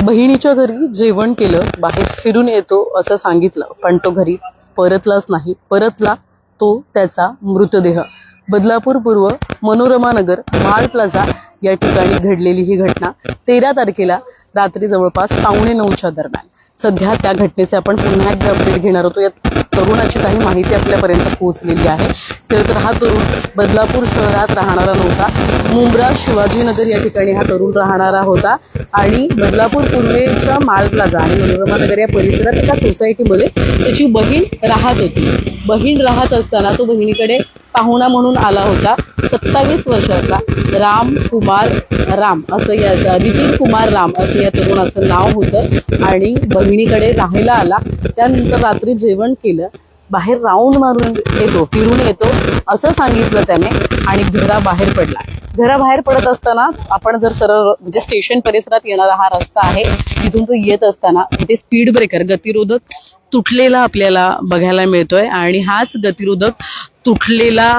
बहिणीच्या घरी जेवण केलं, बाहेर फिरून येतो असं सांगितलं, पण तो घरी परतलाच नाही. परतला तो त्याचा मृतदेह. बदलापूर पूर्व मनोरमा नगर माल प्लाझा या ठिकाणी घडलेली ही घटना 13 तारखेला रात्री जवळपास 8:45 दरम्यान. सध्या त्या घटनेचे आपण पुन्हा एकदा अपडेट घेणार होतो. या तरुणाची काही माहिती आपल्यापर्यंत पोहोचलेली आहे. तर हा तरुण बदलापूर शहरात राहणारा नव्हता, मुंब्रा शिवाजीनगर या ठिकाणी हा तरुण राहणारा होता आणि बदलापूर पूर्वेच्या माल प्लाझा आणि मनोरमा नगर या परिसरात एका सोसायटीमध्ये त्याची बहीण राहत होती. बहीण राहत असताना तो बहिणीकडे पाहुणा म्हणून आला होता. 27 वर्षाचा राम असं या नितीन कुमार राम असं या तरुणाचं नाव होतं आणि बहिणीकडे राहायला आला. त्यानंतर रात्री जेवण केलं, बाहेर राऊंड मारून येतो, फिरून येतो असं सांगितलं त्याने आणि घराबाहेर पडला. घराबाहेर पडत असताना आपण जर सरळ म्हणजे स्टेशन परिसरात येणारा हा रस्ता आहे, तिथून तो येत असताना तिथे स्पीड ब्रेकर गतिरोधक तुटलेला आपल्याला बघायला मिळतोय आणि हाच गतिरोधक तुटलेला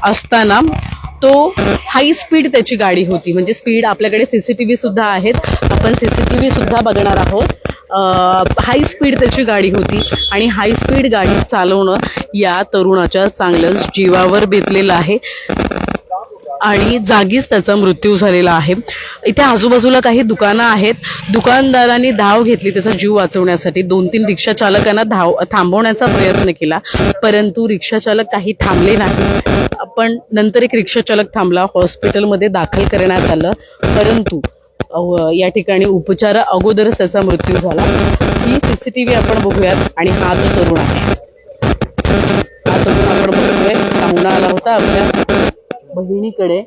असताना तो हाय स्पीड त्याची गाडी होती. म्हणजे स्पीड आपल्याकडे सीसीटीव्ही सुद्धा आहेत, आपण सीसीटीव्ही सुद्धा बघणार आहोत. हाय स्पीड त्याची गाडी होती आणि हाय स्पीड गाडी चालवणं या तरुणाच्या चांगलंच जीवावर बेतलेलं आहे आणि जागीच त्याचा मृत्यू झालेला आहे. इथे आजूबाजूला काही दुकानं आहेत. दुकानदारांनी धाव घेतली त्याचा जीव वाचवण्यासाठी. 2-3 रिक्षा चालकांना थांबवण्याचा प्रयत्न केला, परंतु रिक्षा चालक काही थांबले नाही. पण नंतर एक रिक्षा चालक थांबला, हॉस्पिटलमध्ये दाखल करण्यात आलं, परंतु या ठिकाणी उपचारा अगोदरच त्याचा मृत्यू झाला. ही सीसीटीव्ही आपण बघूयात आणि हा जो तरुण आहे, हा तरुण आपण बघतोय पाहुणा आला होता आपल्या बहिणीकडे.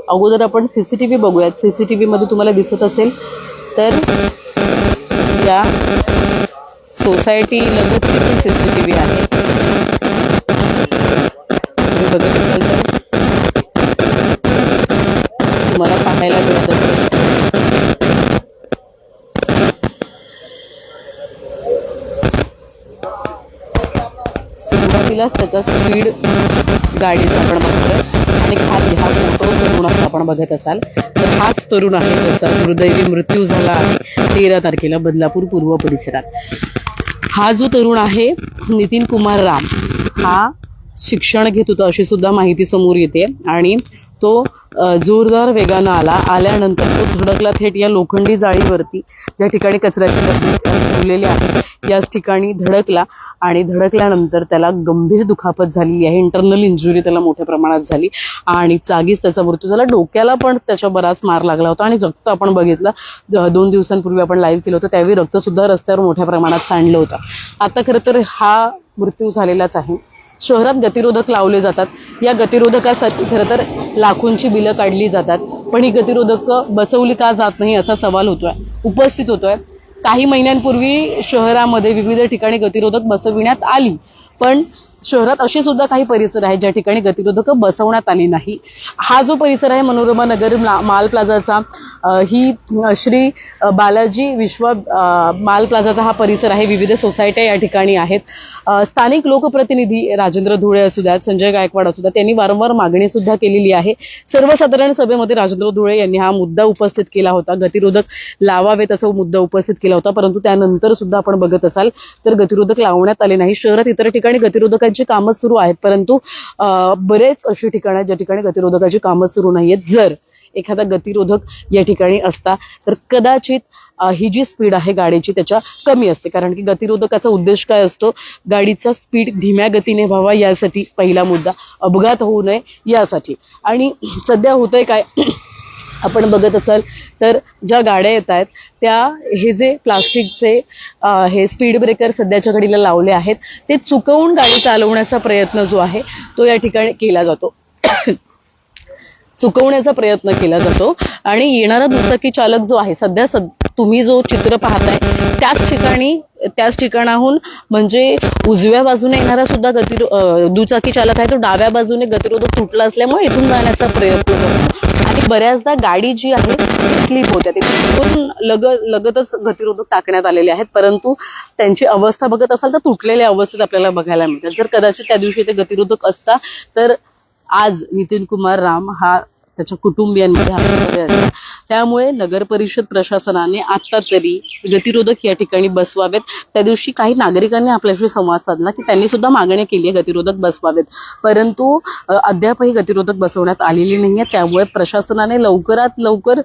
अगोदर आपण सीसीटीव्ही बघूयात. सीसीटीव्ही मध्ये तुम्हाला दिसत असेल तर या सोसायटी लगत किती सीसीटीव्ही आहे तुम्ही बघत असाल तर तुम्हाला पाहायला मिळत असेल. सुरुवातीलाच त्याचा स्पीड गाडीचा आपण बघतोय आणि खाली हा फोटो तरुण आपण बघत असाल तर हाच तरुण आहे त्याचा दुर्दैवी मृत्यू झाला आहे 13 तारखेला बदलापूर पूर्व परिसरात. हा जो तरुण आहे नितीन कुमार राम, हा शिक्षण घेत होता अशी सुद्धा माहिती समोर येते आणि तो जोरदार वेगानं आल्यानंतर तो धडकला थेट या लोखंडी जाळीवरती, ज्या ठिकाणी कचऱ्याची डबी ठेवलेली आहे याच ठिकाणी धडकला आणि धडकल्यानंतर त्याला गंभीर दुखापत झाली आहे. इंटरनल इंजुरी त्याला मोठ्या प्रमाणात झाली आणि जागीच त्याचा मृत्यू झाला. डोक्याला पण त्याच्या बराच मार लागला होता आणि रक्त आपण बघितलं. 2 दिवसांपूर्वी आपण लाईव्ह केलं होतं, त्यावेळी रक्त सुद्धा रस्त्यावर मोठ्या प्रमाणात सांडलं होतं. आता खरं तर हा मृत्यू झालेलाच आहे. शहरात गतिरोधक लावले जातात, या गतिरोधकासाठी खरं तर लाखोंची बिलं काढली जातात, पण ही गतिरोधक बसवली का जात नाही असा सवाल उपस्थित होतोय. काही महिन्यांपूर्वी शहरामध्ये विविध ठिकाणी गतिरोधक बसविण्यात आली, पण शहरात असे सुद्धा काही परिसर आहेत ज्या ठिकाणी गतिरोधक बसवण्यात आली नाही. हा जो परिसर आहे मनोरमा नगर माल प्लाझाचा, ही श्री बालाजी विश्वा माल प्लाझाचा हा परिसर आहे. विविध सोसायट्या या ठिकाणी आहेत. स्थानिक लोकप्रतिनिधी राजेंद्र धुळे असू द्यात, संजय गायकवाड असू द्यात, त्यांनी वारंवार मागणी सुद्धा केलेली आहे. सर्वसाधारण सभेमध्ये राजेंद्र धुळे यांनी हा मुद्दा उपस्थित केला होता, गतिरोधक लावावेत असा मुद्दा उपस्थित केला होता, परंतु त्यानंतर सुद्धा आपण बघत असाल तर गतिरोधक लावण्यात आले नाही. शहरात इतर ठिकाणी गतिरोधकांची कामं सुरू आहेत, परंतु बरेच अशी ठिकाणं आहेत ज्या ठिकाणी गतिरोधकाची कामं सुरू नाहीयेत. जर एखादा गतिरोधक या ठिकाणी असता तर कदाचित ही जी स्पीड आहे गाडीची त्याच्या कमी असते, कारण की गतिरोधकाचा उद्देश काय असतो, गाडीचा स्पीड धीम्या गतीने व्हावा यासाठी. पहिला मुद्दा अपघात होऊ नये यासाठी. आणि सध्या होतंय काय, आपण बघत असाल तर ज्या गाड्या येत आहेत त्या हे जे प्लास्टिकचे हे स्पीड ब्रेकर सध्याच्या घडीला लावले आहेत ते चुकवून गाडी चालवण्याचा प्रयत्न जो आहे तो या ठिकाणी केला जातो चुकवण्याचा प्रयत्न केला जातो आणि येणारा दुचाकी चालक जो आहे, सध्या तुम्ही जो चित्र पाहताय त्याच ठिकाणाहून म्हणजे उजव्या बाजूने येणारा सुद्धा दुचाकी चालक आहे, तो डाव्या बाजूने गतिरोधक तुटला असल्यामुळे इथून जाण्याचा प्रयत्न करतो आणि बऱ्याचदा गाडी जी आहे ती स्लिप होते. तिथून लगतच गतिरोधक टाकण्यात आलेले आहेत, परंतु त्यांची अवस्था बघत असाल तर तुटलेल्या अवस्थेत आपल्याला बघायला मिळतात. जर कदाचित त्या दिवशी ते गतिरोधक असता तर आज नितीन कुमार राम हा त्याच्या कुटुंबियांमध्ये हॉस्पिटलमध्ये असतात. त्यामुळे नगर परिषद प्रशासनाने आता तरी गतिरोधक या ठिकाणी बसवावेत. त्या दिवशी काही नागरिकांनी आपल्याशी संवाद साधला की त्यांनी सुद्धा मागणी केली आहे गतिरोधक बसवावेत, परंतु अद्यापही गतिरोधक बसवण्यात आलेली नाही आहे. त्यामुळे प्रशासनाने लवकरात लवकर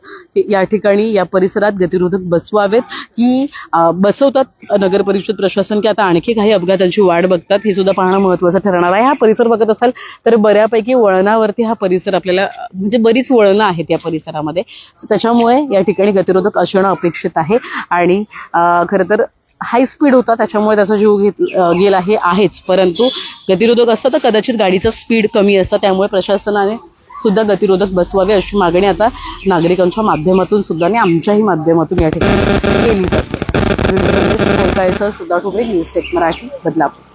या ठिकाणी या परिसरात गतिरोधक बसवावेत की बसवतात नगर परिषद प्रशासन की आता आणखी काही अपघातांची वाट बघतात हे सुद्धा पाहणं महत्त्वाचं ठरणार आहे. हा परिसर बघत असाल तर बऱ्यापैकी वळणावरती हा परिसर आपल्याला म्हणजे बरीच वळणं आहेत या परिसरामध्ये. त्याच्यामुळे या ठिकाणी गतिरोधक असणं अपेक्षित आहे. आणि खरं तर हाय स्पीड होता त्याच्यामुळे त्याचा जीव गेला हे आहेच, परंतु गतिरोधक असतं तर कदाचित गाडीचा स्पीड कमी असतं. त्यामुळे प्रशासनाने सुद्धा गतिरोधक बसवावे अशी मागणी आता नागरिकांच्या माध्यमातून सुद्धा आणि आमच्याही माध्यमातून या ठिकाणी केली जाते. सुद्धा ठोबळे, न्यूज टेक मराठी, बदलापूर.